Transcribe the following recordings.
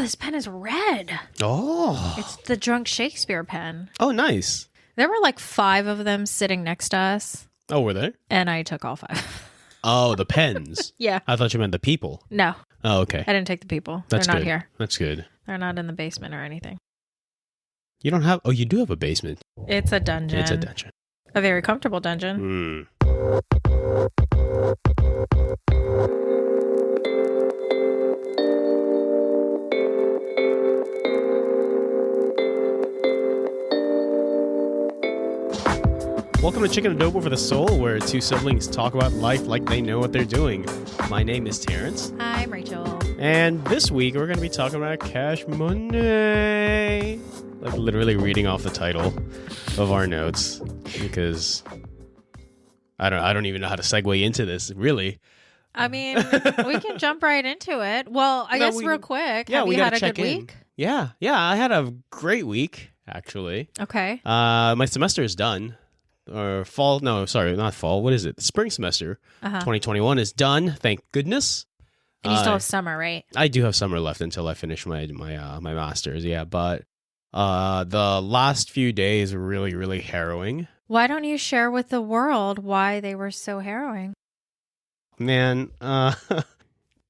this pen is red. Oh. It's the Drunk Shakespeare pen. Oh, nice. There were like 5 of them sitting next to us. Oh, were there? And I took all 5. Oh, the pens. Yeah. I thought you meant the people. No. Oh, okay. I didn't take the people. That's They're not good. here. That's good. They're not in the basement or anything. You don't have... Oh, you do have a basement. It's a dungeon. It's a dungeon. A very comfortable dungeon. Welcome to Chicken Adobo for the Soul, where 2 siblings talk about life like they know what they're doing. My name is Terrence. I'm Rachel. And this week, we're going to be talking about Cash Money. Like literally reading off the title of our notes, because I don't even know how to segue into this, really. I mean, we can jump right into it. Well, I guess real quick. Yeah, have we you had gotta a check good in. week? Yeah, I had a great week, actually. Okay. My semester is done. Or fall, no, sorry, not fall. What is it? The spring semester, 2021 is done. Thank goodness. And you still have summer, right? I do have summer left until I finish my master's. Yeah, but the last few days were really, really harrowing. Why don't you share with the world why they were so harrowing? Man, I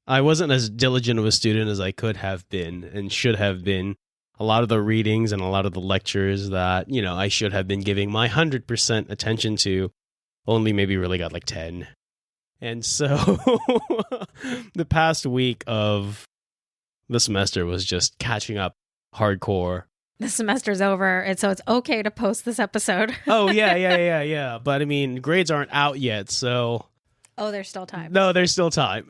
wasn't as diligent of a student as I could have been and should have been. A lot of the readings and a lot of the lectures that, I should have been giving my 100% attention to only maybe really got like 10. And so the past week of the semester was just catching up hardcore. The semester's over, and so it's okay to post this episode. Oh, yeah. But I mean, grades aren't out yet, so... Oh, there's still time. No, there's still time.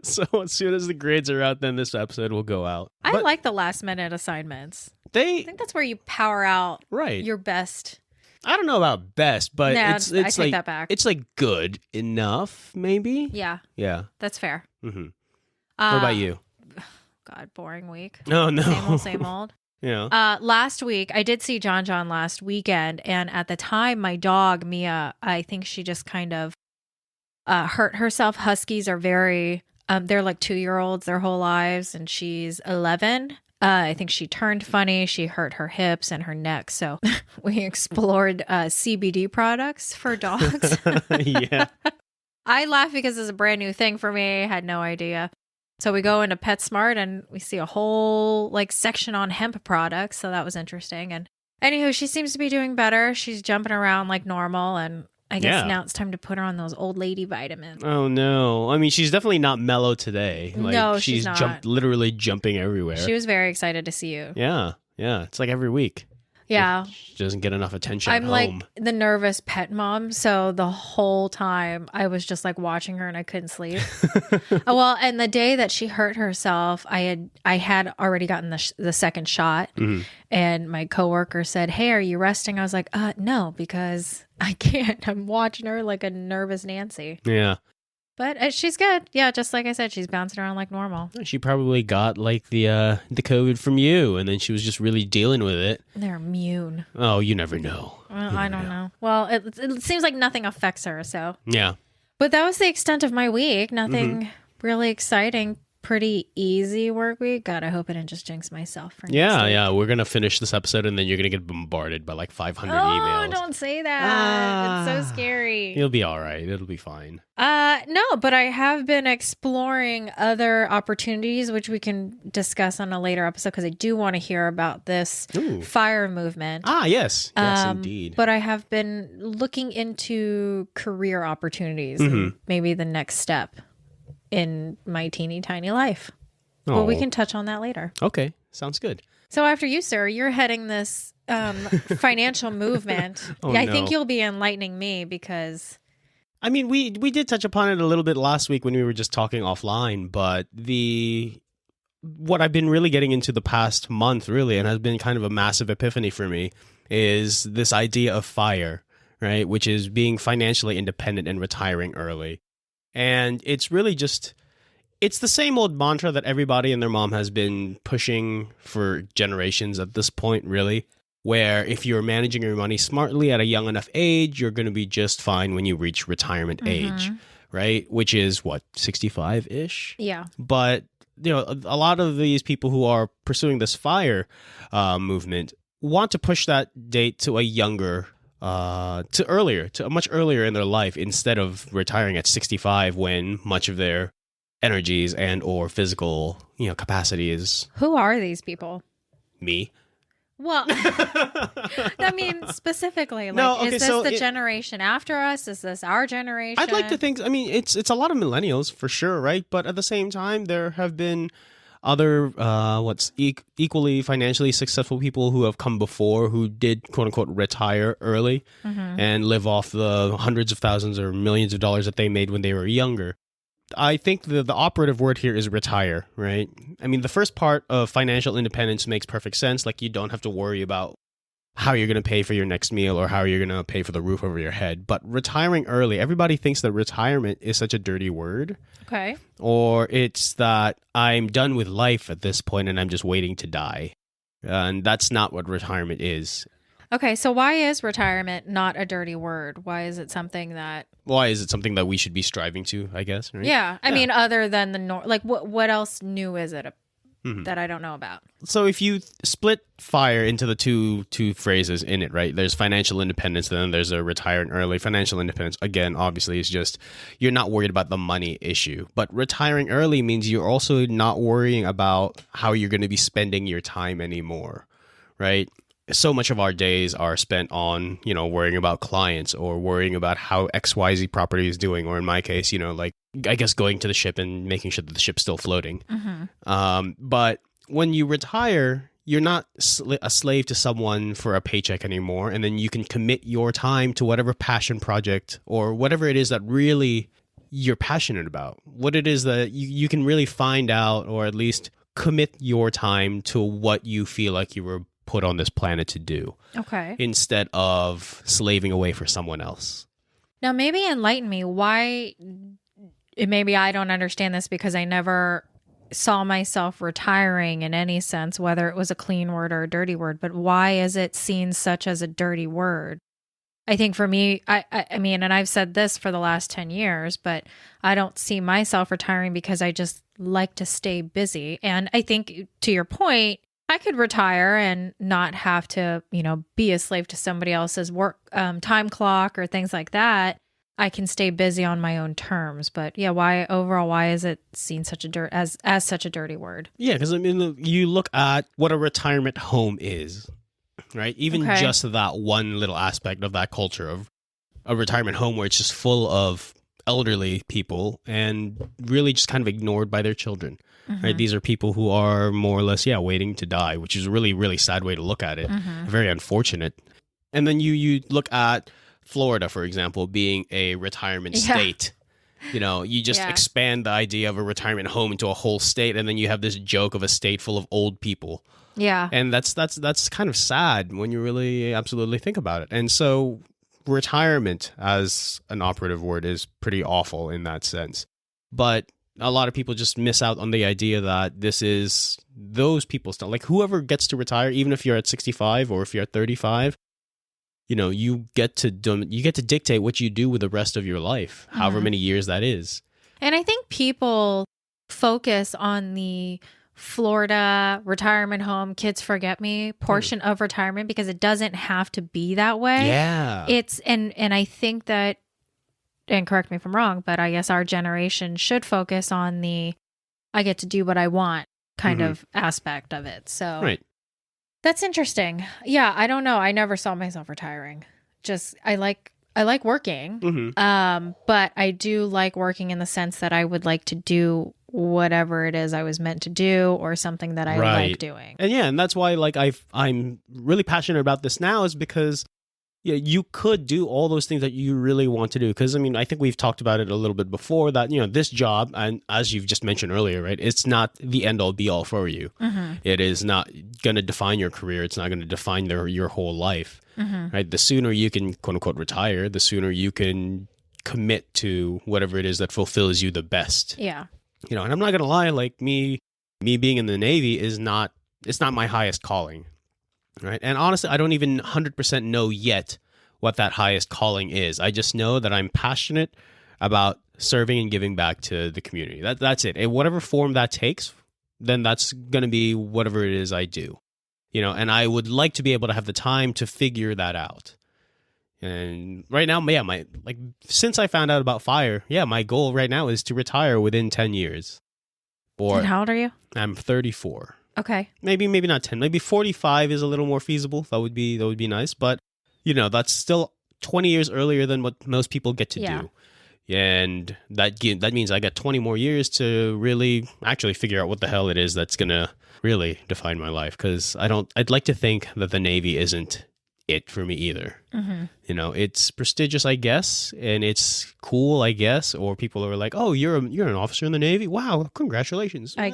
So as soon as the grades are out, then this episode will go out. I like the last minute assignments. I think that's where you power out your best. I don't know about best, but I it's take like that back. It's like good enough, maybe. Yeah. That's fair. Mm-hmm. What about you? God, boring week. No. Same old. Yeah. Last week, I did see John last weekend, and at the time, my dog, Mia, I think she just kind of hurt herself. Huskies are very, they're like 2-year-olds their whole lives, and she's 11. I think she turned funny. She hurt her hips and her neck. So we explored CBD products for dogs. Yeah. I laugh because it's a brand new thing for me. I had no idea. So we go into PetSmart and we see a whole section on hemp products. So that was interesting. And anywho, she seems to be doing better. She's jumping around like normal, and I guess now it's time to put her on those old lady vitamins. Oh, no. I mean, she's definitely not mellow today. No, she's not. Literally jumping everywhere. She was very excited to see you. Yeah. It's like every week. Yeah. She doesn't get enough attention I'm at like home. the nervous pet mom. So the whole time I was just like watching her and I couldn't sleep. Well, and the day that she hurt herself, I had already gotten the second shot. Mm-hmm. And my coworker said, "Hey, are you resting?" I was like, no, because I can't. I'm watching her like a nervous Nancy. Yeah. But she's good. Yeah, just like I said, she's bouncing around like normal. She probably got like the COVID from you, and then she was just really dealing with it. They're immune. Oh, you never know. I don't know. Well, it seems like nothing affects her, so. Yeah. But that was the extent of my week. Nothing really exciting. Pretty easy work week. God, I hope I didn't just jinx myself. For yeah. We're going to finish this episode, and then you're going to get bombarded by like 500 emails. Oh, don't say that. It's so scary. You'll be all right. It'll be fine. No, but I have been exploring other opportunities, which we can discuss on a later episode, because I do want to hear about this fire movement. Yes. Yes, indeed. But I have been looking into career opportunities, maybe the next step in my teeny tiny life. Well, we can touch on that later. Okay, sounds good. So after you, sir, you're heading this financial movement. I think you'll be enlightening me, because I mean, we did touch upon it a little bit last week when we were just talking offline, but what I've been really getting into the past month, really, and has been kind of a massive epiphany for me, is this idea of FIRE, right? Which is being financially independent and retiring early. And it's really it's the same old mantra that everybody and their mom has been pushing for generations at this point, really, where if you're managing your money smartly at a young enough age, you're going to be just fine when you reach retirement age, right? Which is, 65-ish? Yeah. But a lot of these people who are pursuing this FIRE movement want to push that date to a younger, to much earlier in their life, instead of retiring at 65 when much of their energies and or physical, capacity is. Who are these people? Me. Well, I mean, specifically, like, No, okay, is this so the generation after us? Is this our generation? I'd like to think, it's a lot of millennials for sure, right? But at the same time, there have been other, equally financially successful people who have come before who did, quote unquote, retire early and live off the hundreds of thousands or millions of dollars that they made when they were younger. I think the operative word here is retire, right? I mean, the first part of financial independence makes perfect sense. Like, you don't have to worry about how you're going to pay for your next meal or how you're going to pay for the roof over your head. But retiring early, everybody thinks that retirement is such a dirty word. Okay. Or it's that I'm done with life at this point and I'm just waiting to die. And that's not what retirement is. Okay, so why is retirement not a dirty word? Why is it something that... Why is it something that we should be striving to, I guess, right? Yeah, I mean, other than the... like, what else new is it that I don't know about? So if you split FIRE into the two phrases in it, right? There's financial independence, then there's a retiring early. Financial independence, again, obviously, is just you're not worried about the money issue. But retiring early means you're also not worrying about how you're going to be spending your time anymore, right? So much of our days are spent on, worrying about clients or worrying about how XYZ property is doing. Or in my case, like, I guess going to the ship and making sure that the ship's still floating. But when you retire, you're not a slave to someone for a paycheck anymore. And then you can commit your time to whatever passion project or whatever it is that really you're passionate about. What it is that you can really find out, or at least commit your time to what you feel like you were put on this planet to do. Okay. Instead of slaving away for someone else. Now, maybe enlighten me. Why... Maybe I don't understand this because I never saw myself retiring in any sense, whether it was a clean word or a dirty word. But why is it seen such as a dirty word? I think for me, I mean, and I've said this for the last 10 years, but I don't see myself retiring because I just like to stay busy. And I think, to your point, I could retire and not have to, be a slave to somebody else's work time clock or things like that. I can stay busy on my own terms. But yeah, why is it seen such as such a dirty word? Yeah, because you look at what a retirement home is, right? Even just that one little aspect of that culture of a retirement home where it's just full of elderly people and really just kind of ignored by their children. Right? These are people who are more or less, waiting to die, which is a really, really sad way to look at it. Very unfortunate. And then you look at Florida, for example, being a retirement state. You just expand the idea of a retirement home into a whole state, and then you have this joke of a state full of old people. Yeah. And that's kind of sad when you really absolutely think about it. And so retirement as an operative word is pretty awful in that sense. But a lot of people just miss out on the idea that this is those people's stuff. Like, whoever gets to retire, even if you're at 65 or if you're at 35, you get to dictate what you do with the rest of your life, however many years that is. And I think people focus on the Florida retirement home, kids forget me portion of retirement because it doesn't have to be that way. Yeah. It's and I think that, and correct me if I'm wrong, but I guess our generation should focus on the I get to do what I want kind of aspect of it. So right. That's interesting. Yeah, I don't know. I never saw myself retiring. Just I like working. But I do like working in the sense that I would like to do whatever it is I was meant to do or something that I like doing. And that's why I'm really passionate about this now, is because you could do all those things that you really want to do. Because, I think we've talked about it a little bit before that, this job, and as you've just mentioned earlier, right, it's not the end all be all for you. It is not going to define your career. It's not going to define your whole life. Right? The sooner you can, quote unquote, retire, the sooner you can commit to whatever it is that fulfills you the best. Yeah. And I'm not going to lie, like me being in the Navy it's not my highest calling. Right. And honestly, I don't even 100% know yet what that highest calling is. I just know that I'm passionate about serving and giving back to the community. That's it. In whatever form that takes, then that's going to be whatever it is I do. And I would like to be able to have the time to figure that out. And right now, since I found out about FIRE, my goal right now is to retire within 10 years. And how old are you? I'm 34. Okay. Maybe not 10. Maybe 45 is a little more feasible. That would be nice. But, that's still 20 years earlier than what most people get to do. And that means I got 20 more years to really actually figure out what the hell it is that's going to really define my life. Because I'd like to think that the Navy isn't it for me either. Mm-hmm. It's prestigious, I guess, and it's cool, I guess. Or people are like, "Oh, you're an officer in the Navy? Wow, congratulations!" I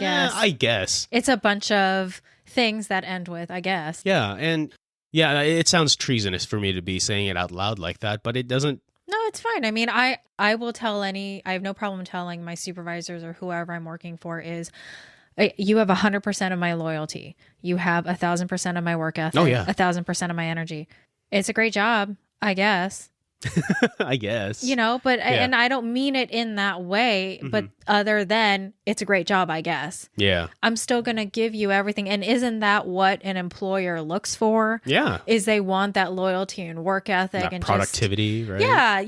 guess it's a bunch of things that end with "I guess." Yeah, and it sounds treasonous for me to be saying it out loud like that, but it doesn't. No, it's fine. I mean, I will tell I have no problem telling my supervisors or whoever I'm working for is, you have 100% of my loyalty. You have 1,000% of my work ethic. 1,000% of my energy. It's a great job, I guess. I guess. And I don't mean it in that way, but other than it's a great job, I guess. Yeah. I'm still going to give you everything. And isn't that what an employer looks for? Yeah. Is they want that loyalty and work ethic and productivity, right? Yeah.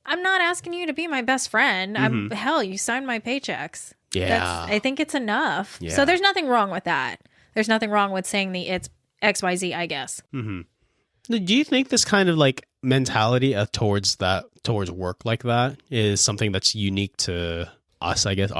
I'm not asking you to be my best friend. Hell, you signed my paychecks. Yeah. I think it's enough. Yeah. So there's nothing wrong with that. There's nothing wrong with saying it's XYZ, I guess. Mm-hmm. Do you think this kind of mentality towards work like that is something that's unique to us, I guess,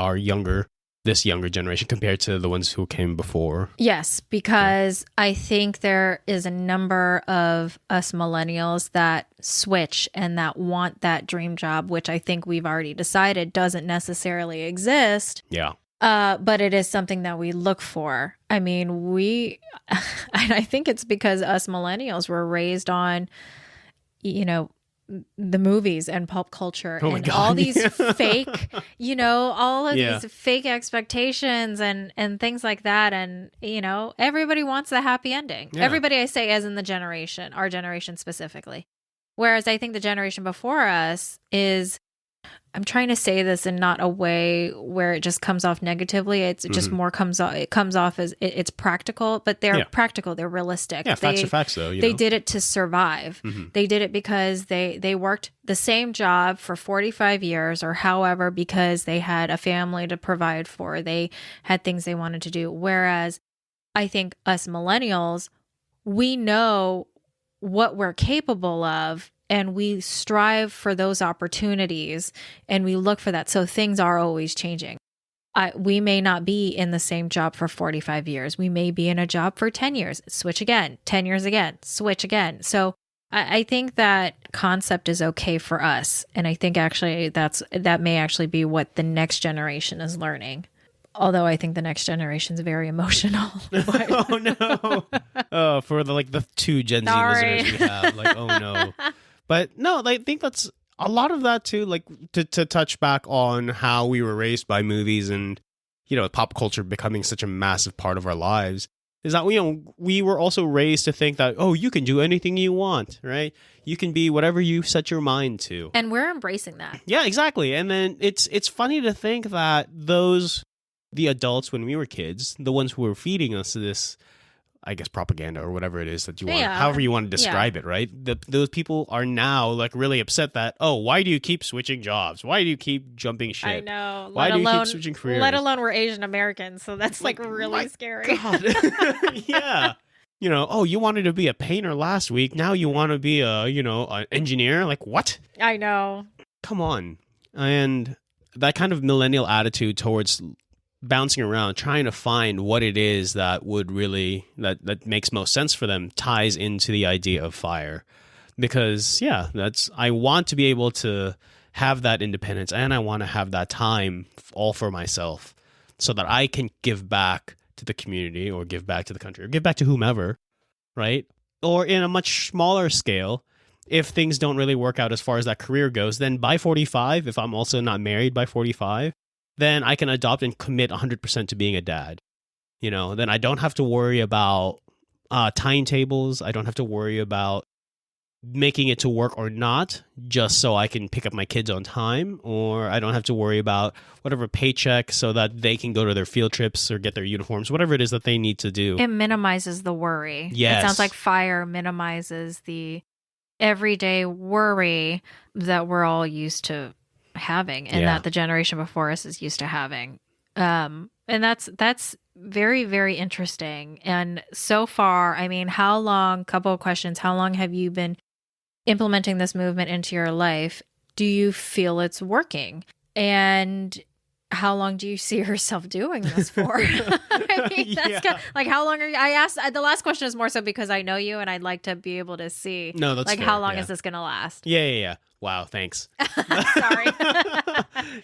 this younger generation compared to the ones who came before? Yes, because I think there is a number of us millennials that switch and that want that dream job, which I think we've already decided doesn't necessarily exist. Yeah. But it is something that we look for. I mean, and I think it's because us millennials were raised on, the movies and pop culture and all these fake, all of these fake expectations and things like that. And, everybody wants the happy ending. Yeah. Everybody, I say, as in our generation specifically. Whereas I think the generation before us is, I'm trying to say this in not a way where it just comes off negatively. It's just more comes off as it's practical, but they're practical. They're realistic. Yeah, facts are facts though. They did it to survive. Mm-hmm. They did it because they worked the same job for 45 years or however, because they had a family to provide for. They had things they wanted to do. Whereas I think us millennials, we know what we're capable of. And we strive for those opportunities and we look for that. So things are always changing. We may not be in the same job for 45 years. We may be in a job for 10 years, switch again, 10 years again, switch again. So I think that concept is okay for us. And I think actually that may actually be what the next generation is learning. Although I think the next generation is very emotional. Oh, no. Oh, for the two Gen Z listeners we have. Oh, no. But no, I think that's a lot of that too, to touch back on how we were raised by movies and, pop culture becoming such a massive part of our lives, is that, we were also raised to think that, oh, you can do anything you want, right? You can be whatever you set your mind to. And we're embracing that. Yeah, exactly. And then it's funny to think that the adults when we were kids, the ones who were feeding us this, I guess, propaganda or whatever it is that you want, however you want to describe it, right? Those people are now really upset that, oh, why do you keep switching jobs? Why do you keep jumping ship? I know. Why do you keep switching careers? Let alone we're Asian Americans, so that's really scary. God. Yeah. Oh, you wanted to be a painter last week. Now you want to be an engineer. What? I know. Come on. And that kind of millennial attitude towards bouncing around, trying to find what it is that would really, that makes most sense for them, ties into the idea of FIRE. Because, I want to be able to have that independence and I want to have that time all for myself so that I can give back to the community or give back to the country or give back to whomever, right? Or in a much smaller scale, if things don't really work out as far as that career goes, then by 45, if I'm also not married by 45, then I can adopt and commit 100% to being a dad. Then I don't have to worry about timetables. I don't have to worry about making it to work or not, just so I can pick up my kids on time, or I don't have to worry about whatever paycheck so that they can go to their field trips or get their uniforms, whatever it is that they need to do. It minimizes the worry. Yes. It sounds like fire minimizes the everyday worry that we're all used to having and that the generation before us is used to having. And that's very, very interesting. And so far, I mean, how long, couple of questions, how long have you been implementing this movement into your life? Do you feel it's working? And how long do you see yourself doing this for? I mean, that's like, how long are you? I asked, the last question is more so because I know you and I'd like to be able to see, no, that's like, fair. how long is this going to last? Yeah. Wow, thanks. Sorry.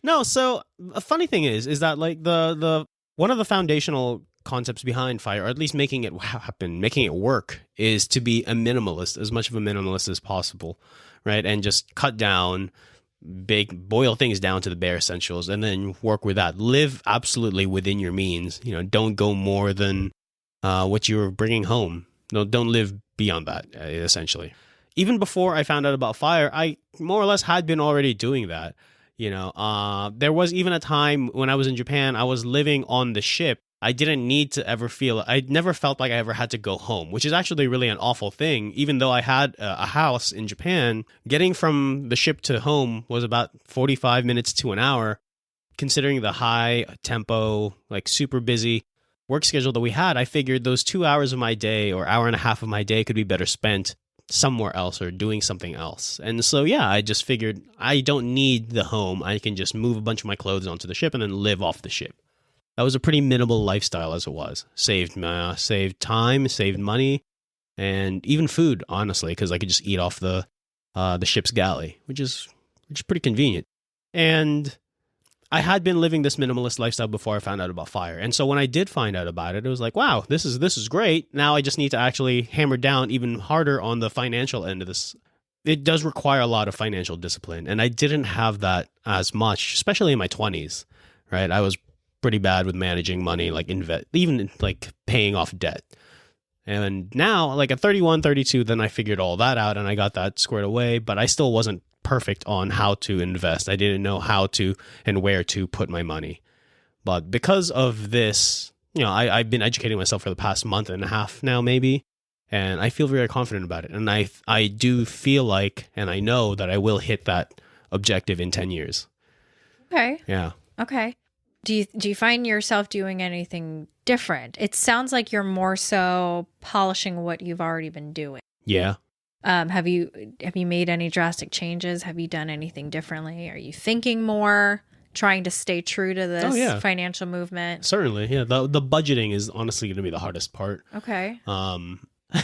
No, so a funny thing is that like the one of the foundational concepts behind FIRE, or at least making it happen, making it work, is to be a minimalist, as much of a minimalist as possible, right? And just cut down, boil things down to the bare essentials, and then work with that. Live absolutely within your means. Don't go more than what you're bringing home. No, don't live beyond that, essentially. Even before I found out about FIRE, I more or less had been already doing that. There was even a time when I was in Japan, I was living on the ship. I didn't need to ever I never felt like I ever had to go home, which is actually really an awful thing. Even though I had a house in Japan, getting from the ship to home was about 45 minutes to an hour, considering the high tempo, like super busy work schedule that we had. I figured those 2 hours of my day or hour and a half of my day could be better spent somewhere else or doing something else. And so, I just figured I don't need the home. I can just move a bunch of my clothes onto the ship and then live off the ship. That was a pretty minimal lifestyle as it was. Saved time, saved money, and even food, honestly, because I could just eat off the ship's galley, which is pretty convenient. And I had been living this minimalist lifestyle before I found out about FIRE. And so when I did find out about it, it was like, wow, this is great. Now I just need to actually hammer down even harder on the financial end of this. It does require a lot of financial discipline. And I didn't have that as much, especially in my 20s, right? I was pretty bad with managing money, like even like paying off debt. And now, like at 31, 32, then I figured all that out and I got that squared away, but I still wasn't perfect on how to invest. I didn't know how to and where to put my money. But because of this, I've been educating myself for the past month and a half now, maybe, and I feel very confident about it. And I do feel like, and I know that I will hit that objective in 10 years. Okay. Yeah. Okay. Do you find yourself doing anything different? It sounds like you're more so polishing what you've already been doing. Yeah. Have you made any drastic changes? Have you done anything differently? Are you thinking more, trying to stay true to this financial movement? Certainly, yeah. The budgeting is honestly going to be the hardest part. Okay.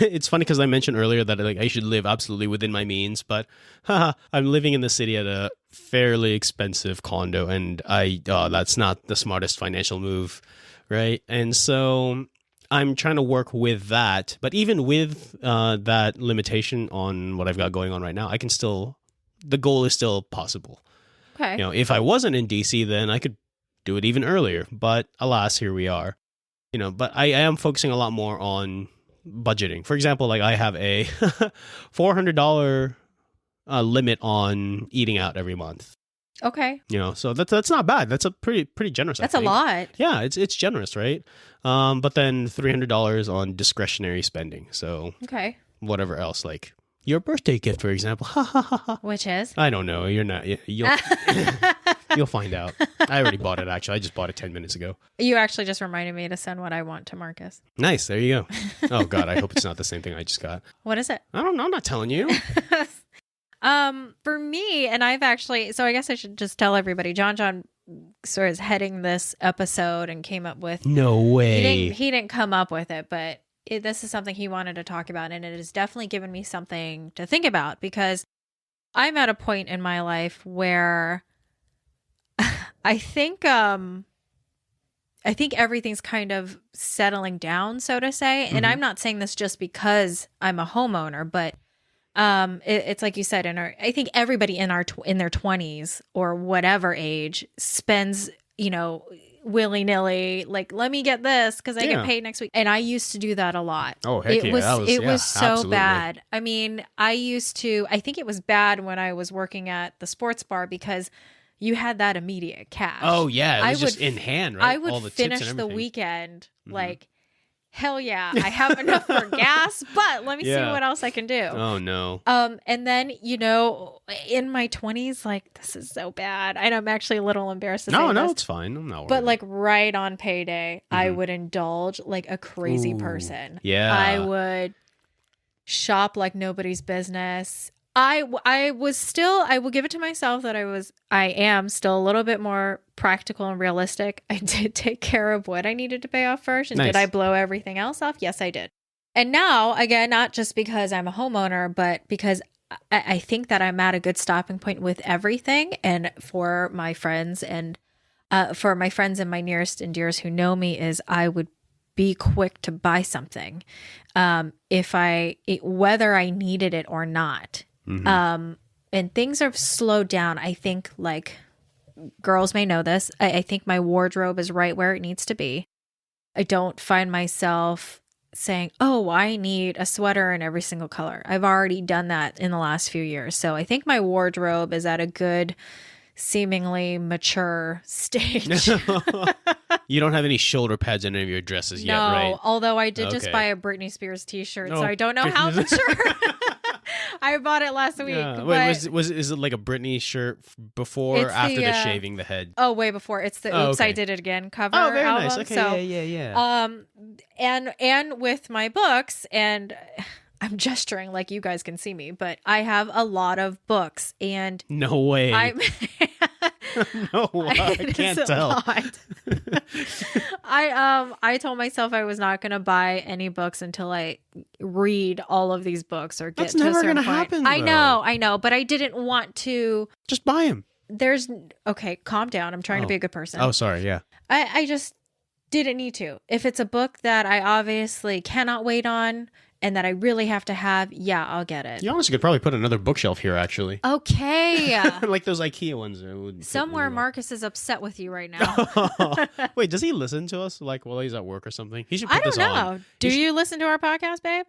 It's funny because I mentioned earlier that I should live absolutely within my means, but I'm living in the city at a fairly expensive condo, and that's not the smartest financial move, right? And so I'm trying to work with that, but even with that limitation on what I've got going on right now, the goal is still possible. Okay. If I wasn't in DC, then I could do it even earlier, but alas, here we are. But I am focusing a lot more on budgeting. For example, like I have a $400 limit on eating out every month. Okay. So that's not bad. That's a pretty generous. That's a lot. Yeah, it's generous, right? But then $300 on discretionary spending. So okay. Whatever else, like your birthday gift, for example. Which is? I don't know. You're not. You'll find out. I already bought it. Actually, I just bought it 10 minutes ago. You actually just reminded me to send what I want to Marcus. Nice. There you go. Oh God, I hope it's not the same thing I just got. What is it? I don't know. I'm not telling you. For me, and I've actually, so I guess I should just tell everybody, John sort of is heading this episode and came up with. No way. He didn't come up with it, but this is something he wanted to talk about, and it has definitely given me something to think about because I'm at a point in my life where I think everything's kind of settling down, so to say. And I'm not saying this just because I'm a homeowner, but it's like you said, I think everybody in their 20s or whatever age spends, willy-nilly, like, let me get this because I get paid next week. And I used to do that a lot. Oh, heck it was so absolutely bad. I mean, I think it was bad when I was working at the sports bar because you had that immediate cash. Oh, yeah. It was just in hand, right? I would all the finish tips and the everything. weekend like, hell yeah, I have enough for gas, but let me see what else I can do. Oh, no. And then, you know, in my 20s, like, this is so bad. And I'm actually a little embarrassed to say this. No, it's fine. I'm not worried. But like right on payday, I would indulge like a crazy person. Yeah. I would shop like nobody's business. I will give it to myself that I am still a little bit more practical and realistic. I did take care of what I needed to pay off first. And did I blow everything else off? Yes, I did. And now, again, not just because I'm a homeowner, but because I think that I'm at a good stopping point with everything. And for my friends and my nearest and dearest who know me, is I would be quick to buy something whether I needed it or not. And things have slowed down. I think, like, girls may know this. I think my wardrobe is right where it needs to be. I don't find myself saying, oh, I need a sweater in every single color. I've already done that in the last few years. So I think my wardrobe is at a good, seemingly mature stage. You don't have any shoulder pads in any of your dresses yet, right? No, although I did just buy a Britney Spears t-shirt, so I don't know how mature. I bought it last week. Yeah. But Wait, is it like a Britney shirt before or after the shaving the head? Oh, way before. It's the Oops, I Did It Again cover album. Oh, very album. nice. Okay, so, yeah. And with my books, and I'm gesturing like you guys can see me, but I have a lot of books, and no way. No, I can't tell. I told myself I was not going to buy any books until I read all of these books or get That's to a never certain going to point. happen. I know, but I didn't want to. Just buy them. Okay, calm down. I'm trying to be a good person. Oh, sorry. Yeah. I just didn't need to. If it's a book that I obviously cannot wait on and that I really have to have, yeah, I'll get it. You honestly could probably put another bookshelf here, actually. Okay. Like those IKEA ones. Somewhere Marcus is upset with you right now. Wait, does he listen to us like while he's at work or something? He should put this on. I don't know. Do you listen to our podcast, babe?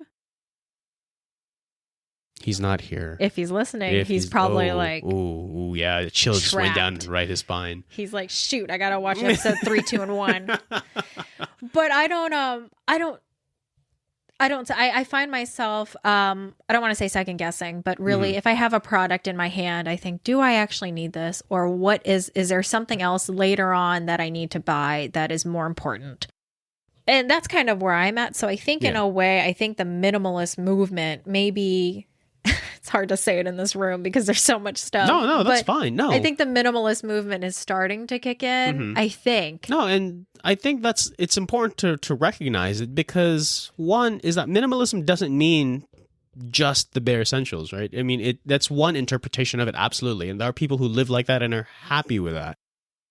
He's not here. If he's listening, he's probably like... Ooh, yeah. The chill just went down right his spine. He's like, shoot, I got to watch episode 3, 2, and 1. But I find myself, I don't want to say second guessing, but really if I have a product in my hand, I think, do I actually need this? Or is there something else later on that I need to buy that is more important? And that's kind of where I'm at. So I think in a way, I think the minimalist movement, maybe it's hard to say it in this room because there's so much stuff. No, that's fine. No, I think the minimalist movement is starting to kick in. I think. No, and I think it's important to recognize it because one is that minimalism doesn't mean just the bare essentials, right? I mean, that's one interpretation of it, absolutely. And there are people who live like that and are happy with that,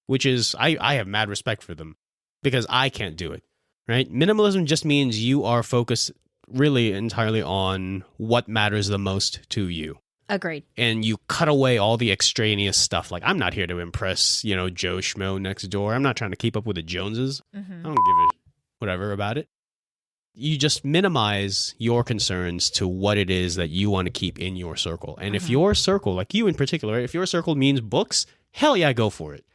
which is, I have mad respect for them because I can't do it, right? Minimalism just means you are focused really entirely on what matters the most to you. Agreed. And you cut away all the extraneous stuff. Like, I'm not here to impress, Joe Schmo next door. I'm not trying to keep up with the Joneses. I don't give a whatever about it. You just minimize your concerns to what it is that you want to keep in your circle. And if your circle, like you in particular, if your circle means books, hell yeah, go for it.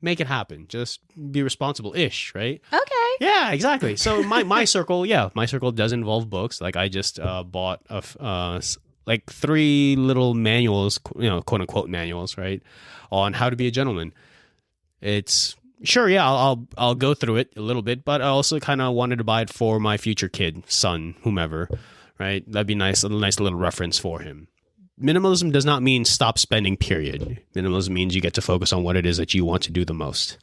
Make it happen. Just be responsible-ish, right? Okay. Yeah, exactly. So my circle, my circle does involve books. Like I just bought like 3 little manuals, quote unquote manuals, right, on how to be a gentleman. It's sure, yeah, I'll go through it a little bit, but I also kind of wanted to buy it for my future kid, son, whomever, right? That'd be nice, a nice little reference for him. Minimalism does not mean stop spending, period. Minimalism means you get to focus on what it is that you want to do the most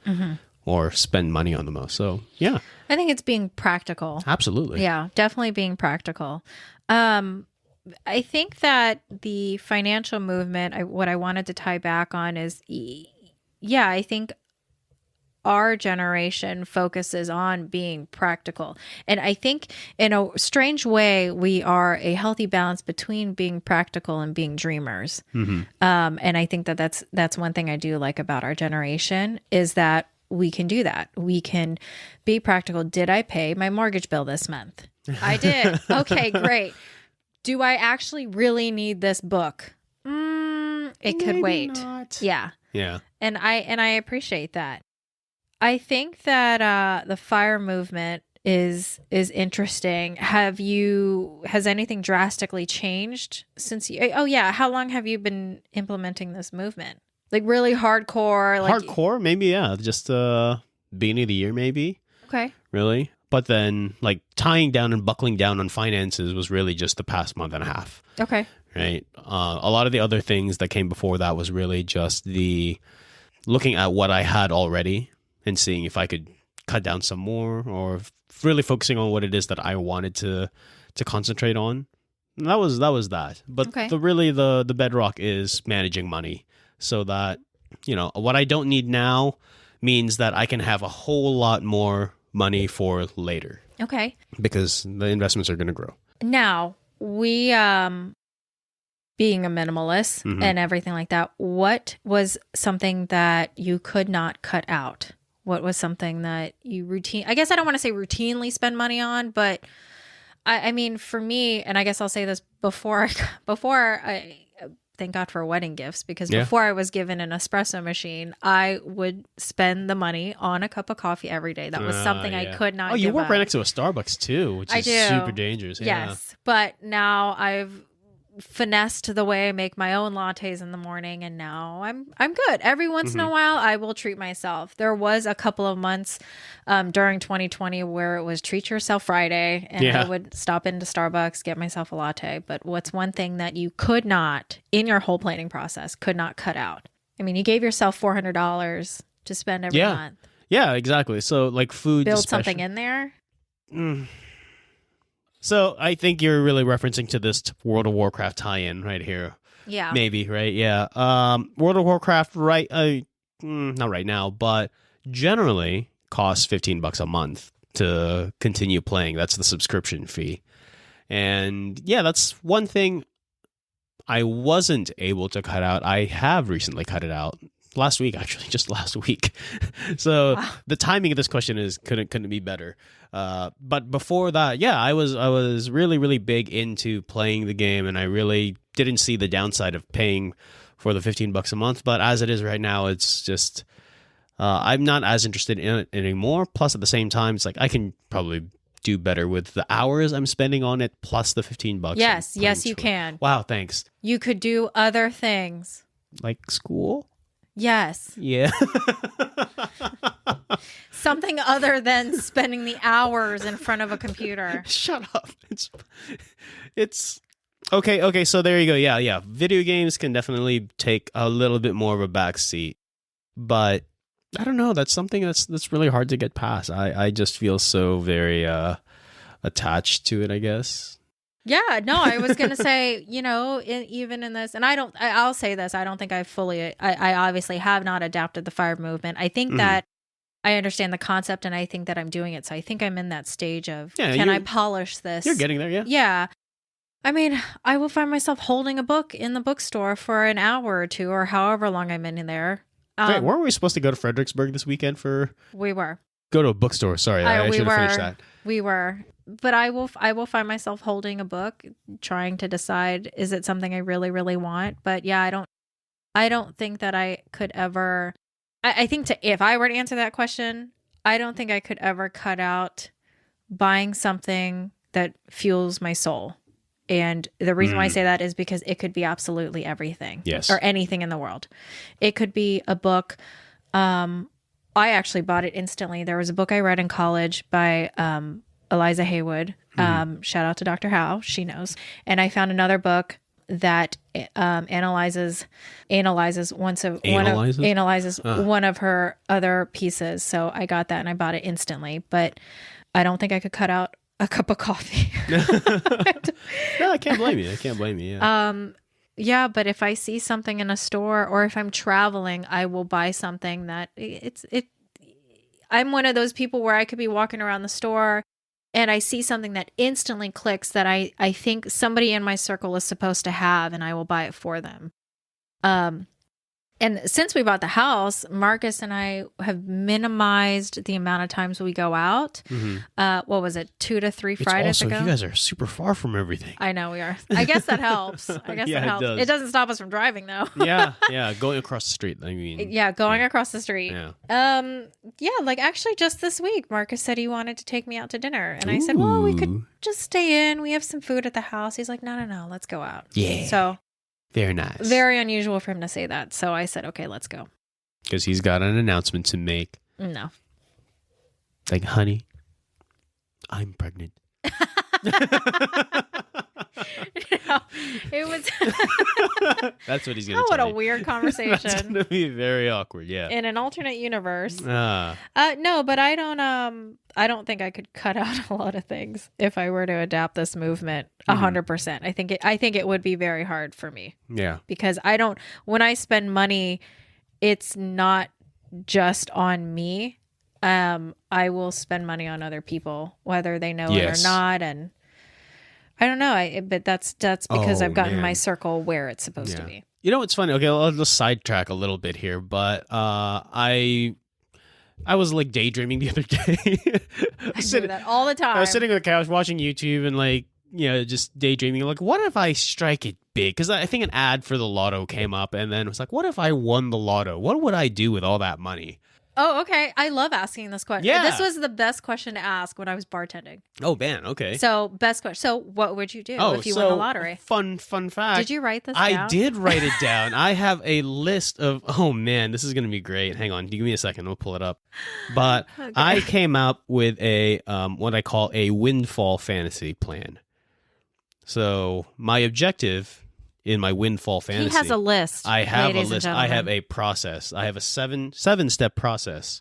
or spend money on the most. So, yeah. I think it's being practical. Absolutely. Yeah, definitely being practical. I think that the financial movement, what I wanted to tie back on is, I think our generation focuses on being practical. And I think in a strange way, we are a healthy balance between being practical and being dreamers. And I think that's one thing I do like about our generation is that we can do that. We can be practical. Did I pay my mortgage bill this month? I did. Okay, great. Do I actually really need this book? It could Maybe wait. not. Yeah. Yeah. And I appreciate that. I think that the FIRE movement is interesting. Has anything drastically changed since you? Oh yeah, how long have you been implementing this movement? Like really hardcore, like Hardcore, maybe, yeah. Just beginning of the year, maybe. Okay. Really? But then, like, tying down and buckling down on finances was really just the past month and a half. Okay. Right? A lot of the other things that came before that was really just the looking at what I had already and seeing if I could cut down some more, or really focusing on what it is that I wanted to concentrate on. And that was that. But Okay. the bedrock is managing money, so that, you know, what I don't need now means that I can have a whole lot more money for later, Okay. because the investments are going to grow. Now, we being a minimalist and everything like that, what was something that you could not cut out? What was something that you I guess I don't want to say routinely spend money on, but I mean, for me, and I guess I'll say this before I thank God for wedding gifts, because before I was given an espresso machine, I would spend the money on a cup of coffee every day. That was something I could not. Oh, you give work up. right next to a Starbucks too, which is super dangerous. Yes, but now I've finessed the way I make my own lattes in the morning, and now I'm good. Every once in a while, I will treat myself. There was a couple of months during 2020 where it was Treat Yourself Friday, and I would stop into Starbucks, get myself a latte. But what's one thing that you could not, in your whole planning process, could not cut out? I mean, you gave yourself $400 to spend every month. Yeah, exactly. So like food, build something in there. So I think you're really referencing to this World of Warcraft tie-in right here. Yeah. Maybe, right? Yeah. World of Warcraft, right? Not right now, but generally costs $15 a month to continue playing. That's the subscription fee. And yeah, that's one thing I wasn't able to cut out. I have recently cut it out. Last week, actually, just last week. So the timing of this question couldn't be better. But before that, yeah, I was really, really big into playing the game, and I really didn't see the downside of paying for the $15 a month. But as it is right now, it's just I'm not as interested in it anymore. Plus, at the same time, it's like I can probably do better with the hours I'm spending on it, plus the $15. Yes, you can. Wow, thanks. You could do other things. Like school? Yes. Yeah. Something other than spending the hours in front of a computer. Shut up. It's okay. So there you go. Yeah. Video games can definitely take a little bit more of a backseat, but I don't know. That's something that's really hard to get past. I just feel so very attached to it, I guess. Yeah, no, I was going to say, you know, even in this, and I'll say this, I don't think I obviously have not adapted the FIRE movement. I think that I understand the concept, and I think that I'm doing it. So I think I'm in that stage of, can I polish this? You're getting there, yeah. Yeah. I mean, I will find myself holding a book in the bookstore for an hour or two, or however long I'm in there. Wait, weren't we supposed to go to Fredericksburg this weekend for? We were. Go to a bookstore. Sorry, I should have finished that. We were. But I will find myself holding a book, trying to decide, is it something I really, really want? But yeah, I don't think that I could ever. I think if I were to answer that question, I don't think I could ever cut out buying something that fuels my soul. And the reason why I say that is because it could be absolutely everything. Yes. Or anything in the world. It could be a book. I actually bought it instantly. There was a book I read in college by Eliza Haywood. Shout out to Dr. Howe. She knows. And I found another book that analyzes one of her other pieces. So I got that and I bought it instantly. But I don't think I could cut out a cup of coffee. No, I can't blame you. Yeah. Yeah, but if I see something in a store, or if I'm traveling, I will buy something that I'm one of those people where I could be walking around the store and I see something that instantly clicks that I think somebody in my circle is supposed to have, and I will buy it for them. And since we bought the house, Marcus and I have minimized the amount of times we go out. What was it, 2 to 3 Fridays ago? You guys are super far from everything. I know we are. I guess that helps. I guess that helps. It doesn't stop us from driving, though. yeah. Going across the street. I mean, going across the street. Yeah. Like actually, just this week, Marcus said he wanted to take me out to dinner, and I said, "Well, we could just stay in. We have some food at the house." He's like, "No, let's go out." Yeah. So. Very nice. Very unusual for him to say that. So I said, okay, let's go. Because he's got an announcement to make. No. Like, honey, I'm pregnant. It was. That's what he's going to what tell a me. weird conversation. That's going to be very awkward, yeah. In an alternate universe. No, but I don't think I could cut out a lot of things if I were to adapt this movement 100%. I think it would be very hard for me. Yeah. Because when I spend money, it's not just on me. I will spend money on other people, whether they know it or not. And I don't know. But that's because I've gotten my circle where it's supposed to be. You know what's funny? Okay, I'll just sidetrack a little bit here, but I was like daydreaming the other day. I do that all the time. I was sitting on the couch watching YouTube and just daydreaming. Like, what if I strike it big? Because I think an ad for the lotto came up, and then it was like, what if I won the lotto? What would I do with all that money? Oh, okay. I love asking this question. Yeah. This was the best question to ask when I was bartending. Oh, man. Okay. So, best question. So, what would you do if you won the lottery? Fun fact. Did you write this down? I did write it down. I have a list of, oh, man, this is going to be great. Hang on. Give me a second. We'll pull it up. But okay. I came up with a what I call a windfall fantasy plan. So, my objective in my windfall fantasy. He has a list. I have a list. I have a process. I have a seven-step process.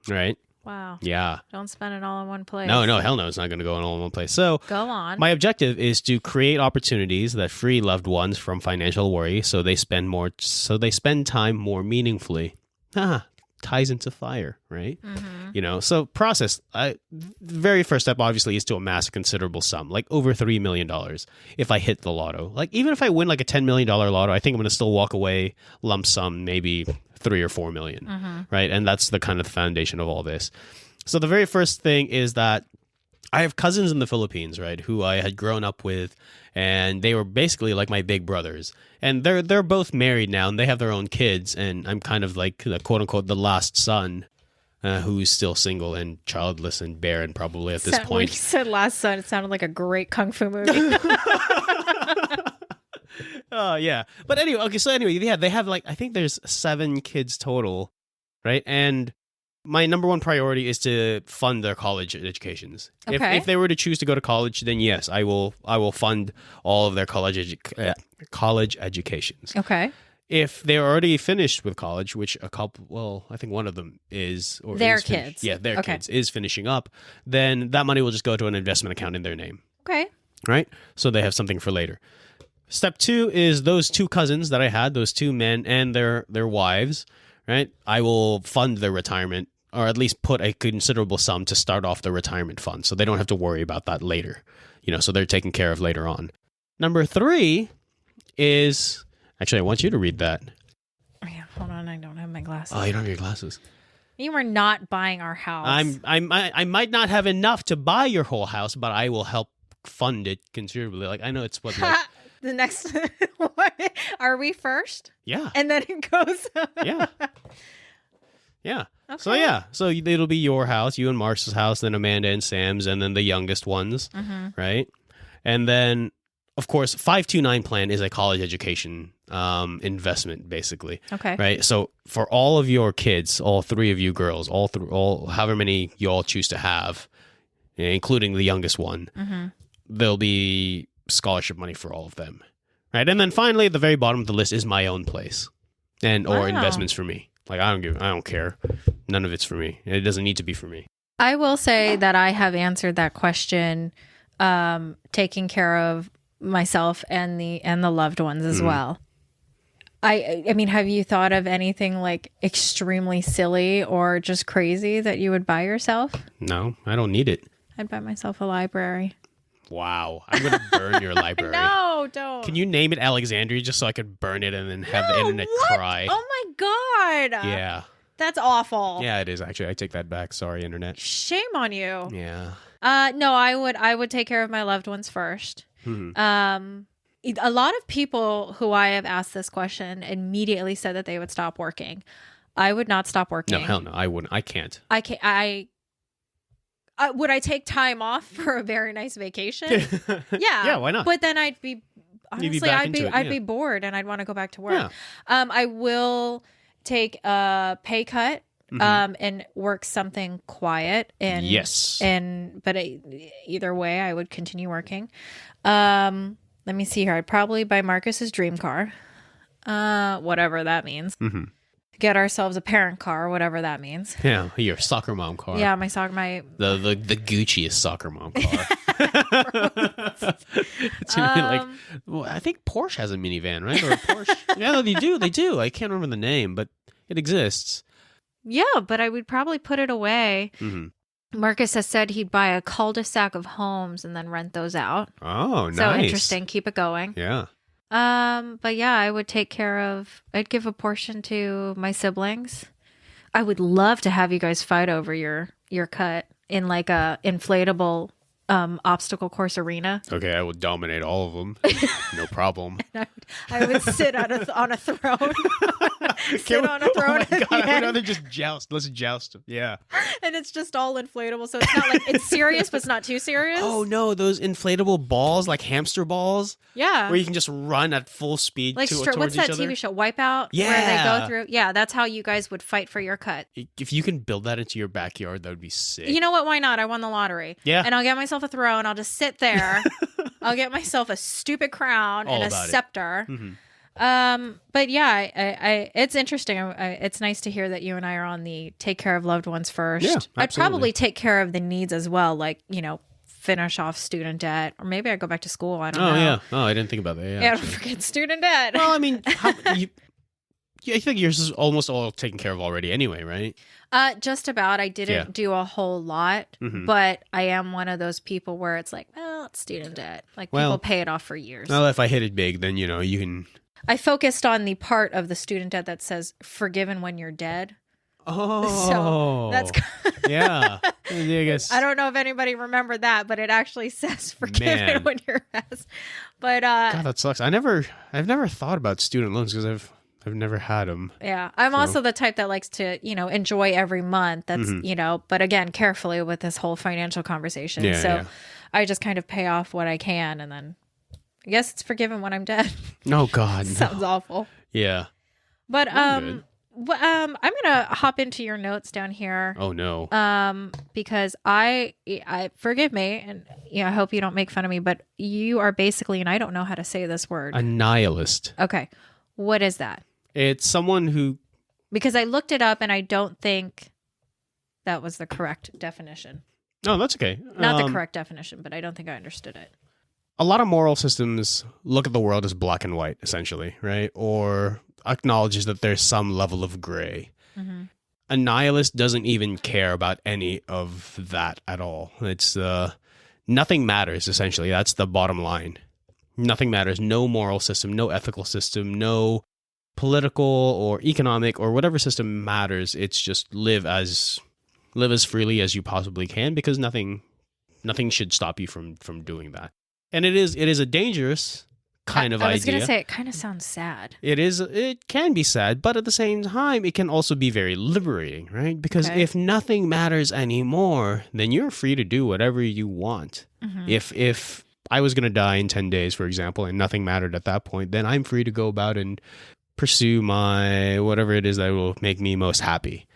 Right? Wow. Yeah. Don't spend it all in one place. No, hell no. It's not going to go all in one place. So go on. My objective is to create opportunities that free loved ones from financial worry so they spend time more meaningfully. Ties into fire, right? Mm-hmm. So process. The very first step, obviously, is to amass a considerable sum, like over $3 million. If I hit the lotto, like even if I win like a $10 million lotto, I think I'm going to still walk away lump sum, maybe 3 or 4 million, right? And that's the kind of foundation of all this. So the very first thing is that I have cousins in the Philippines, right, who I had grown up with, and they were basically like my big brothers. And they're both married now, and they have their own kids, and I'm kind of like the quote-unquote the last son who's still single and childless and barren probably at this point. When you said last son, it sounded like a great kung fu movie. Oh, yeah. But anyway, they have like, I think there's 7 kids total, right? And my number one priority is to fund their college educations. Okay. If they were to choose to go to college, then yes, I will fund all of their college educations. Okay. If they're already finished with college, which I think one of them is, or their is kids. Finished, yeah, their kids is finishing up, then that money will just go to an investment account in their name. Okay. Right? So they have something for later. Step 2 is those 2 cousins that I had, those 2 men and their wives, right? I will fund their retirement, or at least put a considerable sum to start off the retirement fund so they don't have to worry about that later. So they're taken care of later on. Number 3 is, actually, I want you to read that. Oh, yeah, hold on, I don't have my glasses. Oh, you don't have your glasses. You were not buying our house. I might not have enough to buy your whole house, but I will help fund it considerably. Like, I know it's what, like, the next, what? Are we first? Yeah. And then it goes. Yeah. Yeah. Okay. So it'll be your house, you and Marsh's house, then Amanda and Sam's, and then the youngest ones, right? And then, of course, 529 plan is a college education investment, basically. Okay. Right. So for all of your kids, all 3 of you girls, all however many you all choose to have, including the youngest one, there'll be scholarship money for all of them. Right. And then finally, at the very bottom of the list is my own place or investments for me. Like, I don't care. None of it's for me. It doesn't need to be for me. I will say that I have answered that question, taking care of myself and the loved ones as well. I mean, have you thought of anything like extremely silly or just crazy that you would buy yourself? No, I don't need it. I'd buy myself a library. Wow. I'm going to burn your library. No, don't. Can you name it Alexandria just so I could burn it and then have the internet cry? Oh my God. Yeah. That's awful. Yeah, it is actually. I take that back. Sorry, internet. Shame on you. Yeah. No, I would take care of my loved ones first. A lot of people who I have asked this question immediately said that they would stop working. I would not stop working. No, hell no. I wouldn't. I can't. I can't. Would I take time off for a very nice vacation? Yeah. Yeah, why not? But then I'd be honestly, I'd be bored and I'd want to go back to work. Yeah. I will take a pay cut. And work something quiet and either way I would continue working. Let me see here. I'd probably buy Marcus's dream car, whatever that means. Get ourselves a parent car, whatever that means. Yeah, your soccer mom car. Yeah, the Gucciest soccer mom car. It's really I think Porsche has a minivan, right? Or a Porsche. Yeah, they do. I can't remember the name, but it exists. Yeah, but I would probably put it away. Marcus has said he'd buy a cul-de-sac of homes and then rent those out. Oh, nice. So interesting. Keep it going. Yeah. But yeah, I'd give a portion to my siblings. I would love to have you guys fight over your cut in like a inflatable obstacle course arena. Okay, I will dominate all of them. No problem. I would sit on a throne. Sit on a throne. Oh my God, I'd rather just joust. Let's joust. Yeah. And it's just all inflatable, so it's not like it's serious, but it's not too serious. Oh no, those inflatable balls, like hamster balls. Yeah. Where you can just run at full speed like towards what's that each other. TV show, Wipeout? Yeah. Where they go through. Yeah, that's how you guys would fight for your cut. If you can build that into your backyard, that would be sick. You know what? Why not? I won the lottery. Yeah. And I'll get myself a throne. I'll just sit there. I'll get myself a stupid crown and a scepter. But yeah, I it's interesting. It's nice to hear that you and I are on the take care of loved ones first. Yeah, I'd probably take care of the needs as well, like, finish off student debt, or maybe I go back to school. I don't know. Yeah. Oh, I didn't think about that. Yeah, don't forget student debt. Well, I mean, I think yours is almost all taken care of already anyway, right? Just about. I didn't do a whole lot, but I am one of those people where it's like, well, it's student debt. Like, people pay it off for years. Well, if I hit it big, then, you can... I focused on the part of the student debt that says forgiven when you're dead. Oh. So that's... Yeah. I guess... I don't know if anybody remembered that, but it actually says forgiven when you're asked. But... God, that sucks. I've never thought about student loans because I've never had them. Yeah. I'm also the type that likes to, enjoy every month. That's, but again, carefully with this whole financial conversation. Yeah. I just kind of pay off what I can, and then I guess it's forgiven when I'm dead. Oh God. Sounds awful. Yeah. But I'm going to hop into your notes down here. Oh no. Because I forgive me, and I hope you don't make fun of me, but you are basically, and I don't know how to say this word. A nihilist. Okay. What is that? It's someone who... Because I looked it up and I don't think that was the correct definition. No, that's okay. Not the correct definition, but I don't think I understood it. A lot of moral systems look at the world as black and white, essentially, right? Or acknowledges that there's some level of gray. A nihilist doesn't even care about any of that at all. It's nothing matters, essentially. That's the bottom line. Nothing matters. No moral system, no ethical system, no political or economic or whatever system matters. It's just live as freely as you possibly can, because nothing should stop you from doing that. And it is a dangerous kind of idea. I was going to say, it kind of sounds sad. It can be sad, but at the same time, it can also be very liberating, right? Because if nothing matters anymore, then you're free to do whatever you want. If I was going to die in 10 days, for example, and nothing mattered at that point, then I'm free to go about and pursue my whatever it is that will make me most happy.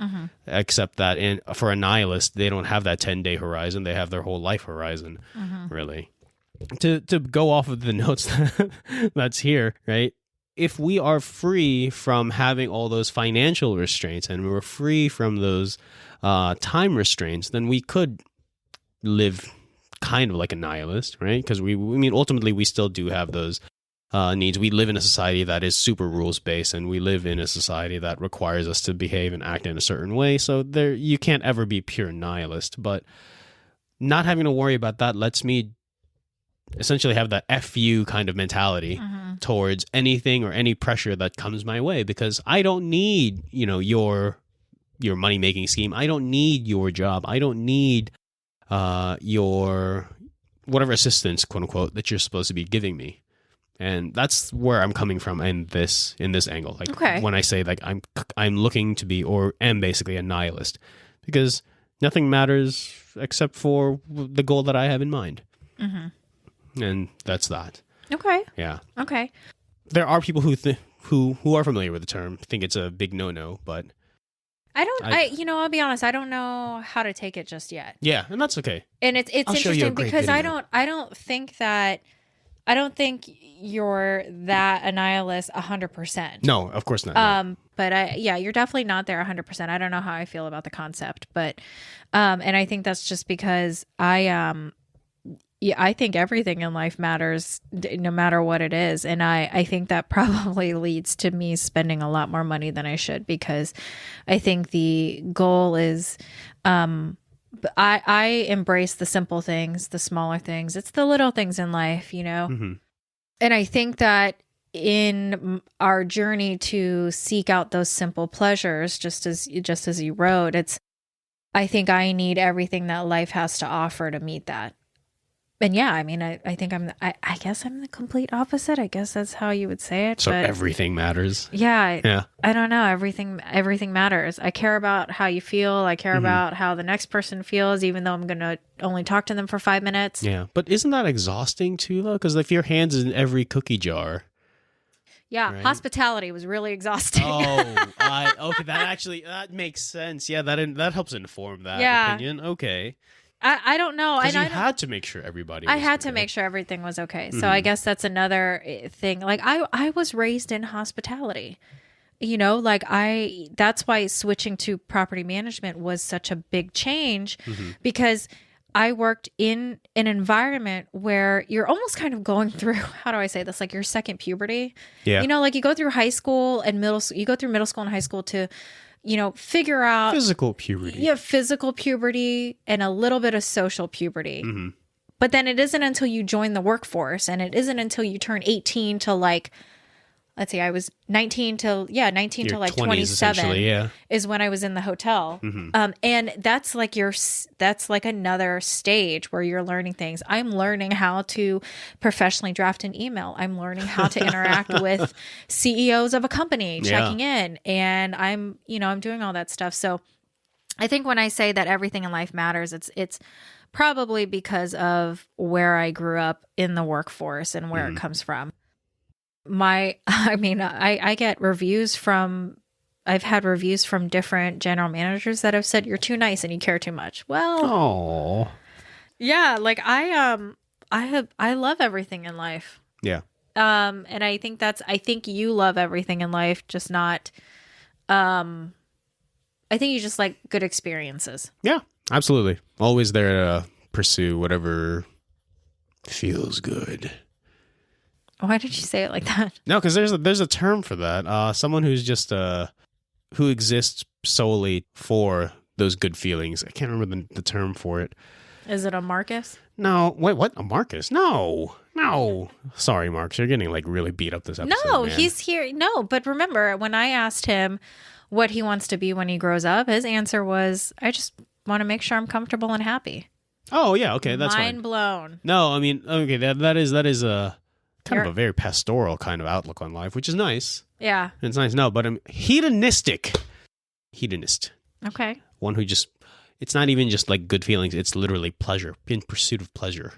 Except that for a nihilist, they don't have that 10-day horizon. They have their whole life horizon, really. To go off of the notes that's here, right? If we are free from having all those financial restraints and we're free from those time restraints, then we could live kind of like a nihilist, right? Because we ultimately we still do have those needs. We live in a society that is super rules based, and we live in a society that requires us to behave and act in a certain way. So you can't ever be pure nihilist. But not having to worry about that lets me essentially have that FU kind of mentality towards anything or any pressure that comes my way, because I don't need, your money making scheme. I don't need your job. I don't need your whatever assistance, quote unquote, that you're supposed to be giving me. And that's where I'm coming from in this angle. Like when I say like I'm looking to be, or am basically a nihilist, because nothing matters except for the goal that I have in mind. And that's that. Okay. Yeah. Okay. There are people who are familiar with the term, think it's a big no-no, but I'll be honest, I don't know how to take it just yet. Yeah, and that's okay. And it's interesting because I don't think you're that a nihilist 100%. No, of course not. But you're definitely not there 100%. I don't know how I feel about the concept, but and I think that's just because I think everything in life matters no matter what it is. And I think that probably leads to me spending a lot more money than I should, because I think the goal is, I embrace the simple things, the smaller things. It's the little things in life, And I think that in our journey to seek out those simple pleasures, just as you wrote, I think I need everything that life has to offer to meet that. And yeah, I mean, I think I guess I'm the complete opposite. I guess that's how you would say it. So everything matters. Yeah. I don't know. Everything matters. I care about how you feel. I care about how the next person feels, even though I'm going to only talk to them for 5 minutes. Yeah. But isn't that exhausting too, though? Because if your hand's in every cookie jar. Yeah. Right? Hospitality was really exhausting. Okay. That makes sense. Yeah. That helps inform that opinion. Okay. I don't know. Because you had to make sure everybody was I had to make sure everything was okay. So I guess that's another thing. Like I was raised in hospitality. That's why switching to property management was such a big change, because I worked in an environment where you're almost kind of going through, how do I say this? Like your second puberty. Yeah. Like you go through high school and middle school, you go through middle school and high school to figure out physical puberty. Yeah, physical puberty and a little bit of social puberty. But then it isn't until you join the workforce, and it isn't until you turn 18 to like, let's see, I was 19 to like 27 is when I was in the hotel. And that's like another stage where you're learning things. I'm learning how to professionally draft an email. I'm learning how to interact with CEOs of a company, checking in, and I'm doing all that stuff. So I think when I say that everything in life matters, it's probably because of where I grew up in the workforce and where it comes from. I get reviews I've had reviews from different general managers that have said you're too nice and you care too much. Well, yeah, like I love everything in life. Yeah. And I think you love everything in life, just not, I think you just like good experiences. Yeah, absolutely. Always there to pursue whatever feels good. Why did you say it like that? No, because there's a term for that. Someone who's just who exists solely for those good feelings. I can't remember the term for it. Is it a Marcus? No, wait, what? A Marcus? No. Sorry, Marcus, you're getting like really beat up this episode. No, man. He's here. No, but remember when I asked him what he wants to be when he grows up, his answer was, "I just want to make sure I'm comfortable and happy." Oh yeah, okay, that's mind fine. blown. No, I mean, okay, that is a kind of a very pastoral kind of outlook on life, which is nice. Yeah. It's nice. No, but I'm hedonist. Okay. One who just, it's not even just like good feelings. It's literally pleasure, in pursuit of pleasure.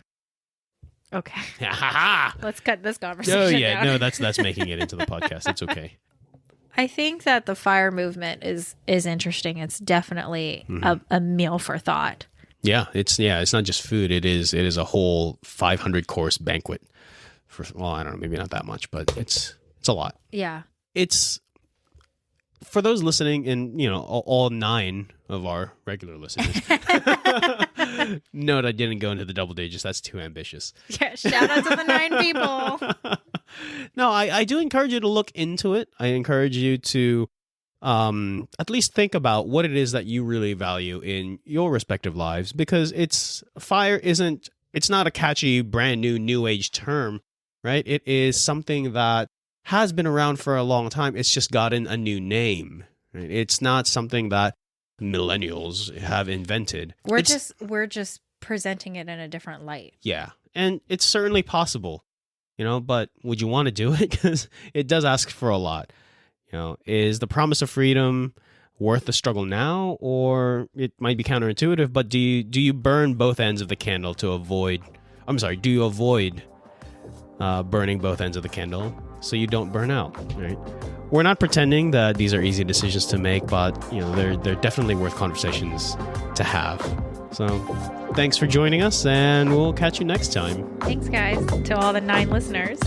Okay. Ha Let's cut this conversation Oh yeah, down. no, that's making it into the podcast. It's okay. I think that the FIRE movement is interesting. It's definitely a meal for thought. Yeah, it's not just food. It is a whole 500 course banquet. I don't know, maybe not that much, but it's a lot. Yeah. It's for those listening, and all 9 of our regular listeners. Note I didn't go into the double digits. That's too ambitious. Yeah, shout out to the 9 people. No, I do encourage you to look into it. I encourage you to at least think about what it is that you really value in your respective lives, because FIRE isn't It's not a catchy, brand new age term, right? It is something that has been around for a long time. It's just gotten a new name. Right? It's not something that millennials have invented. We're just presenting it in a different light. Yeah, and it's certainly possible, but would you want to do it? Because it does ask for a lot. Is the promise of freedom worth the struggle now? Or it might be counterintuitive, but do you burn both ends of the candle to avoid... do you avoid burning both ends of the candle so you don't burn out, right? We're not pretending that these are easy decisions to make, but they're definitely worth conversations to have. So thanks for joining us, and we'll catch you next time. Thanks, guys, to all the 9 listeners.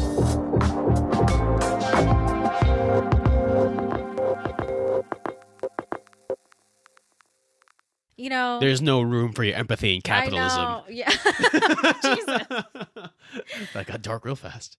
There's no room for your empathy in capitalism. I know. Yeah. Jesus. That got dark real fast.